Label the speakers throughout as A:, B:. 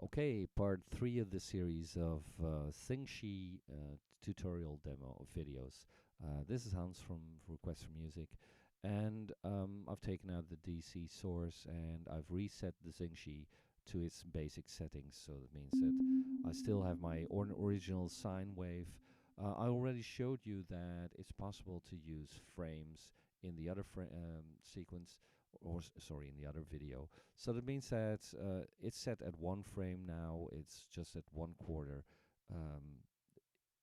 A: Okay, part 3 of the series of XINGSHI tutorial demo videos. This is Hans from Request for Music, and I've taken out the DC source and I've reset the XINGSHI to its basic settings. So that means that I still have my original sine wave. I already showed you that it's possible to use frames in the other sequence, or sorry, in the other video. So that means that it's set at 1 frame now. It's just at 1/4 um,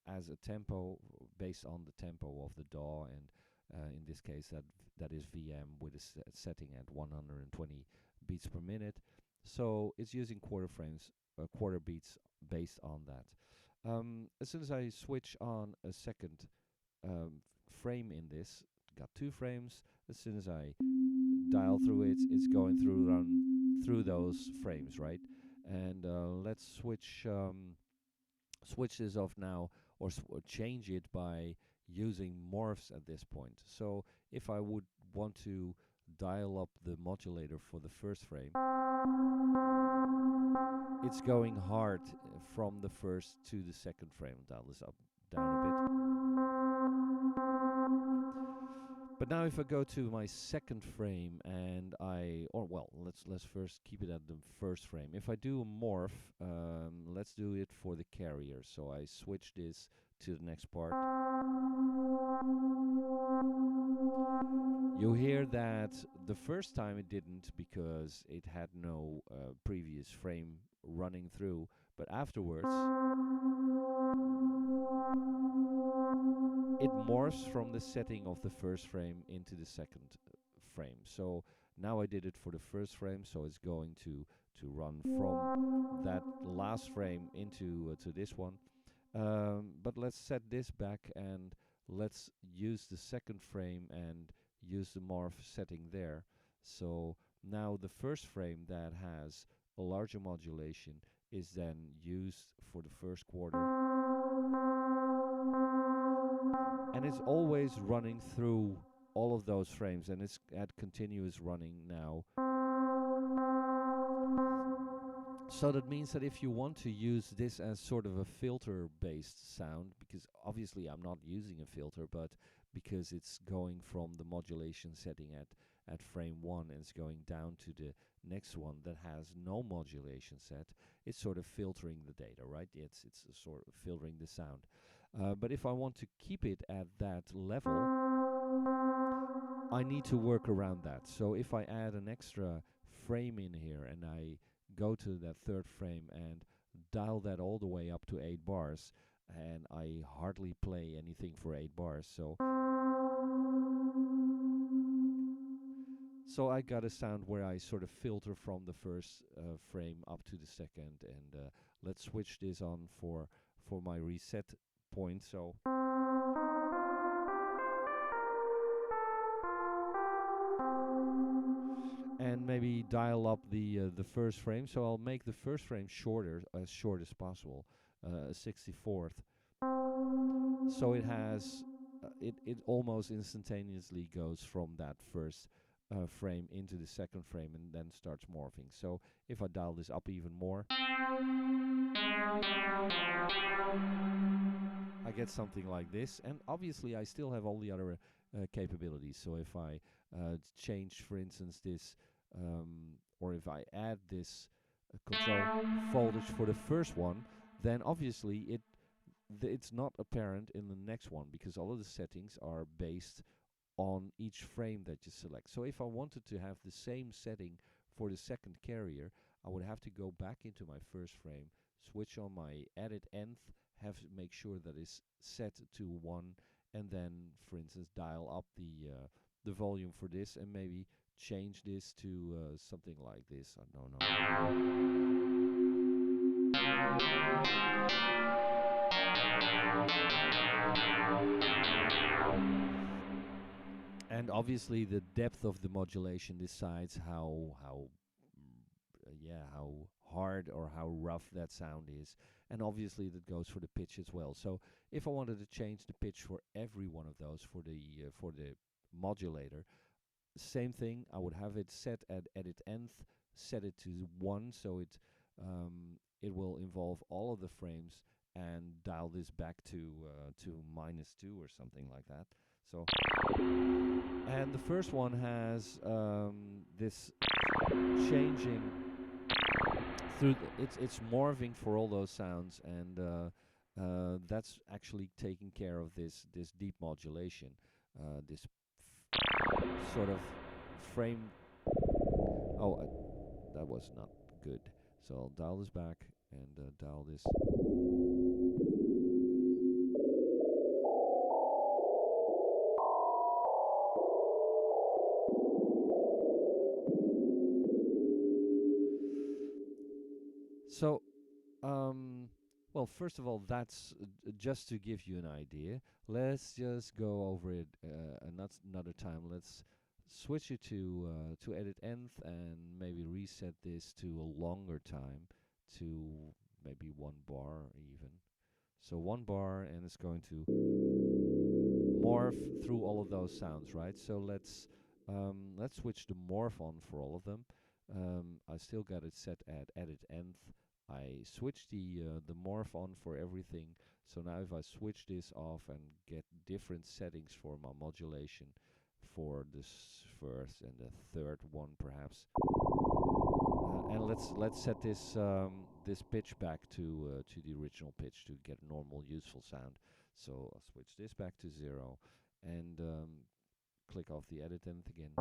A: as a tempo based on the tempo of the DAW, and in this case that is VM with a setting at 120 beats per minute. So it's using quarter beats based on that. As soon as I switch on a second frame in this, got 2 frames. As soon as I dial through it, it's going through those frames, right? And let's switch this off now, or change it by using morphs at this point. So if I would want to dial up the modulator for the first frame, it's going hard from the first to the second frame. Dial this up, down a bit. But now if I go to my second frame and let's first keep it at the first frame. If I do a morph, let's do it for the carrier. So I switch this to the next part. You hear that the first time it didn't because it had no previous frame running through, but afterwards it morphs from the setting of the first frame into the second frame. So now I did it for the first frame, so it's going to run from that last frame into to this one. But let's set this back and let's use the second frame and use the morph setting there. So now the first frame that has a larger modulation is then used for the first quarter, and it's always running through all of those frames, and it's at continuous running now. So that means that if you want to use this as sort of a filter based sound, because obviously I'm not using a filter, but because it's going from the modulation setting at frame 1 and it's going down to the next one that has no modulation set, it's sort of filtering the data, right? It's sort of filtering the sound. But if I want to keep it at that level, I need to work around that. So if I add an extra frame in here and I go to that third frame and dial that all the way up to 8 bars, and I hardly play anything for 8 bars, so I got a sound where I sort of filter from the first frame up to the second, and let's switch this on for my reset point. So and maybe dial up the first frame. So I'll make the first frame shorter, as short as possible, a 64th. So it has it almost instantaneously goes from that first frame into the second frame and then starts morphing. So if I dial this up even more, I get something like this, and obviously I still have all the other capabilities. So if I change, for instance, this, or if I add this control voltage for the first one, then obviously it's not apparent in the next one, because all of the settings are based on each frame that you select. So if I wanted to have the same setting for the second carrier, I would have to go back into my first frame, switch on my edit nth, make sure that it's set to 1, and then, for instance, dial up the volume for this, and maybe change this to something like this. I don't know. And obviously the depth of the modulation decides how hard or how rough that sound is, and obviously that goes for the pitch as well. So if I wanted to change the pitch for every one of those for the modulator, same thing, I would have it set at edit nth, set it to 1, so it it will involve all of the frames and dial this back to -2 or something like that. So, and the first one has this changing through. It's morphing for all those sounds, and that's actually taking care of this deep modulation, this sort of frame. Oh, that was not good. So I'll dial this back and dial this. So, well, first of all, that's just to give you an idea. Let's just go over it another time. Let's switch it to edit nth and maybe reset this to a longer time, to maybe 1 bar even. So 1 bar, and it's going to morph through all of those sounds, right? So let's switch the morph on for all of them. I still got it set at edit nth. I switched the morph on for everything. So now if I switch this off and get different settings for my modulation for this first and the third one perhaps, and let's set this pitch back to the original pitch to get normal useful sound. So I'll switch this back to 0 and click off the edit nth again.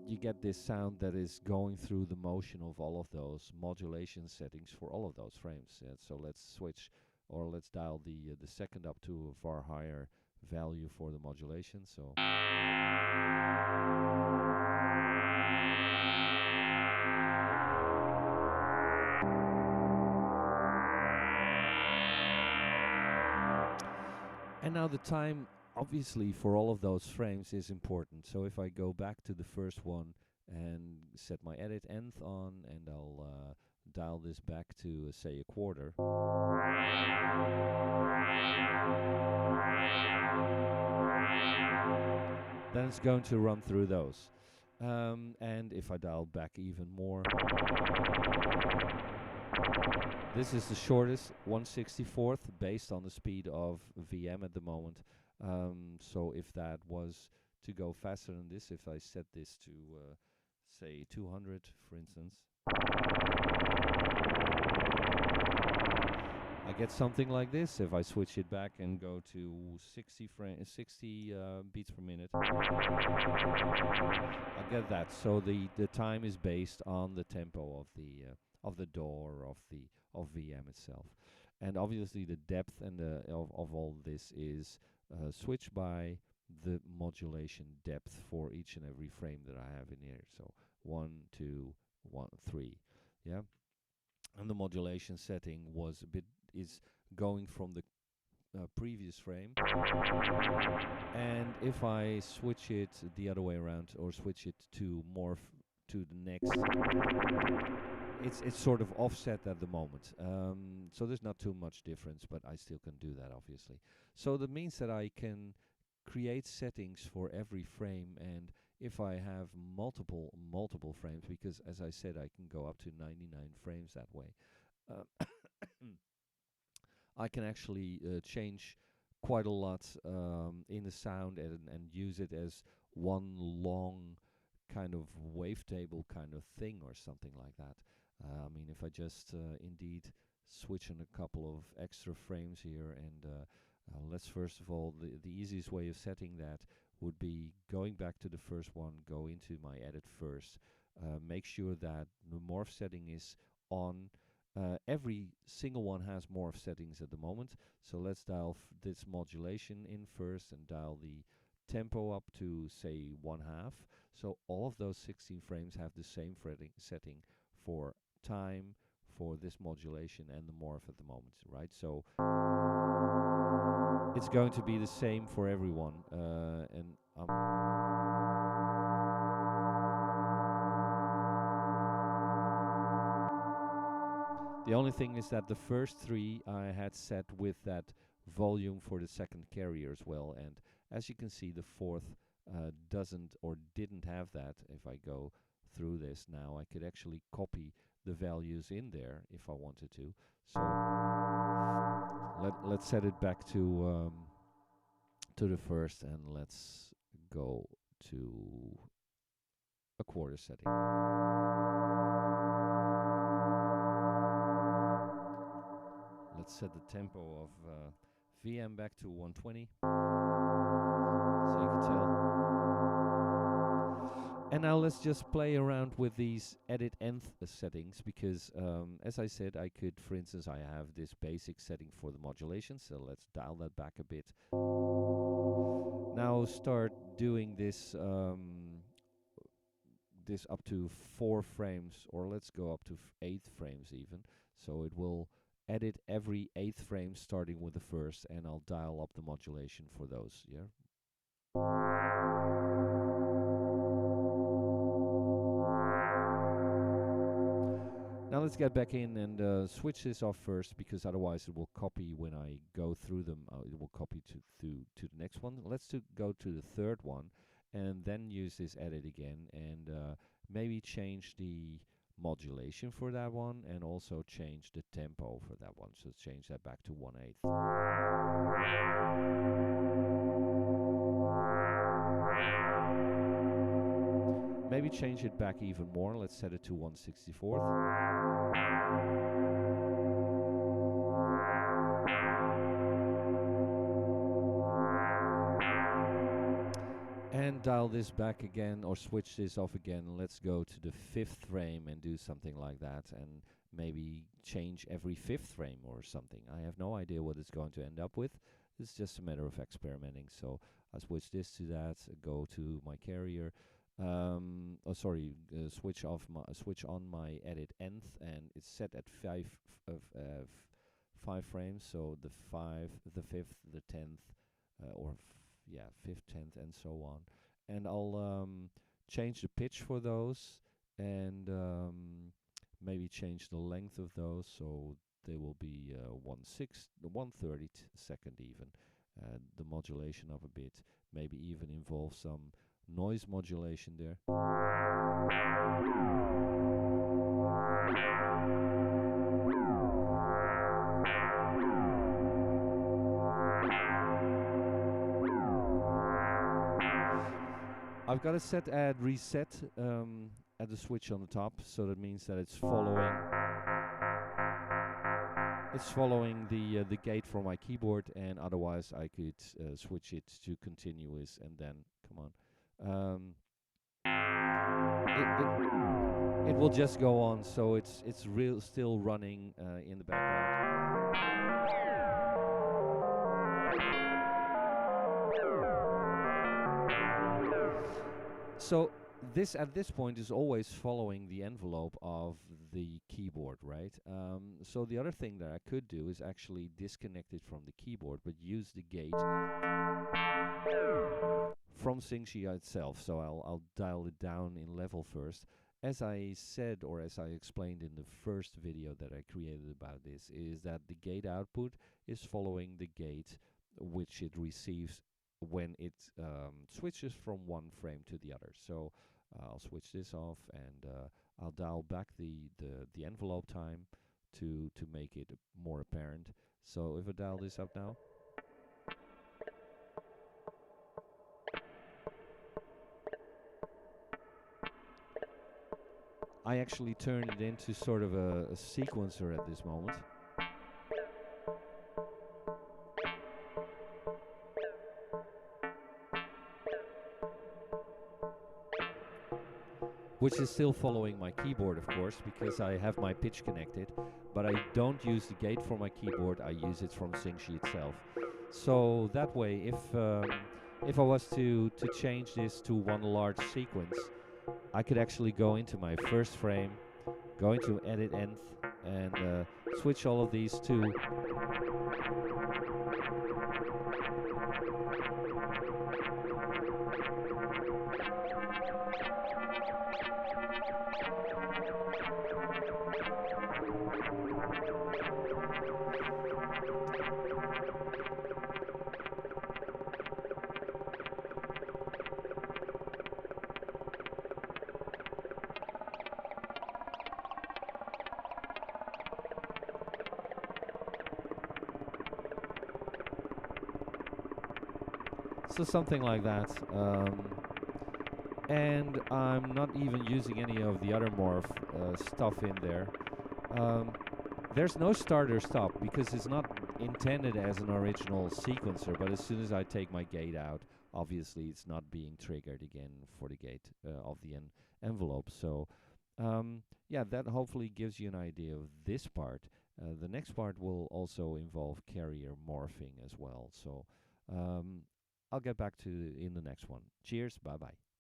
A: You get this sound that is going through the motion of all of those modulation settings for all of those frames. Yeah, so let's switch, or let's dial the second up to a far higher value for the modulation. So and now the time, obviously, for all of those frames is important. So if I go back to the first one and set my edit nth on, and I'll dial this back to say a quarter. Then it's going to run through those. And if I dial back even more, this is the shortest 1/64th based on the speed of VM at the moment. So if that was to go faster than this, if I set this to say 200 for instance, I get something like this. If I switch it back and go to 60 beats per minute, I get that. So the time is based on the tempo of the DAW or of VM itself, and obviously the depth and of all this is switched by the modulation depth for each and every frame that I have in here. So 1, 2, 1, 3, yeah. And the modulation setting is going from the previous frame, and if I switch it the other way around or switch it to morph to the next, it's sort of offset at the moment. So there's not too much difference, but I still can do that obviously. So that means that I can create settings for every frame, and if I have multiple frames, because as I said I can go up to 99 frames that way, I can actually change quite a lot in the sound and use it as one long kind of wavetable kind of thing or something like that. I mean, if I just indeed switch on a couple of extra frames here, and let's first of all, the easiest way of setting that would be going back to the first one, go into my edit first, make sure that the morph setting is on. Every single one has morph settings at the moment, so let's dial this modulation in first and dial the tempo up to say 1/2. So all of those 16 frames have the same setting for time, for this modulation and the morph at the moment, right? So it's going to be the same for everyone, and the only thing is that the first 3 I had set with that volume for the second carrier as well. And as you can see, the fourth doesn't or didn't have that. If I go through this now, I could actually copy the values in there if I wanted to. So let's set it back to the first, and let's go to a quarter setting. Let's set the tempo of VM back to 120, so you can tell. And now let's just play around with these edit nth settings, because as I said, I could, for instance, I have this basic setting for the modulation, so let's dial that back a bit. Now start doing this this up to 4 frames, or let's go up to 8 frames even. So it will edit every 8th frame starting with the first, and I'll dial up the modulation for those. Yeah. Now let's get back in and switch this off first, because otherwise it will copy when I go through them. It will copy to the next one. Let's go to the third one, and then use this edit again, and maybe change the modulation for that one, and also change the tempo for that one. So change that back to 1/8. Maybe change it back even more. Let's set it to 1/64. And dial this back again, or switch this off again. Let's go to the 5th frame and do something like that, and maybe change every 5th frame or something. I have no idea what it's going to end up with. It's just a matter of experimenting. So I switch this to that, go to my carrier. Switch on my edit nth, and it's set at 5 frames. So the 5th, the 5th, the 10th, or 5th, 10th, and so on. And I'll change the pitch for those, and maybe change the length of those, so they will be 1/32 even. The modulation of a bit, maybe even involve some noise modulation there. I've got it set at reset at the switch on the top, so that means that it's following the gate from my keyboard, and otherwise I could switch it to continuous, and then it will just go on, so it's still running in the background. So this at this point is always following the envelope of the keyboard, right? So the other thing that I could do is actually disconnect it from the keyboard, but use the gate from XINGSHI itself. So I'll dial it down in level first. As I said, or as I explained in the first video that I created about this, is that the gate output is following the gate which it receives when it switches from one frame to the other. So I'll switch this off, and I'll dial back the envelope time to make it more apparent. So if I dial this up now, I actually turn it into sort of a sequencer at this moment. Which is still following my keyboard, of course, because I have my pitch connected, but I don't use the gate for my keyboard, I use it from XINGSHI itself. So that way, if I was to change this to one large sequence, I could actually go into my first frame, go into edit nth, and switch all of these to So something like that. And I'm not even using any of the other morph stuff in there. Um, there's no starter stop because it's not intended as an original sequencer, but as soon as I take my gate out, obviously it's not being triggered again for the gate of the envelope. So yeah, that hopefully gives you an idea of this part. The next part will also involve carrier morphing as well. So I'll get back to in the next one. Cheers, bye bye.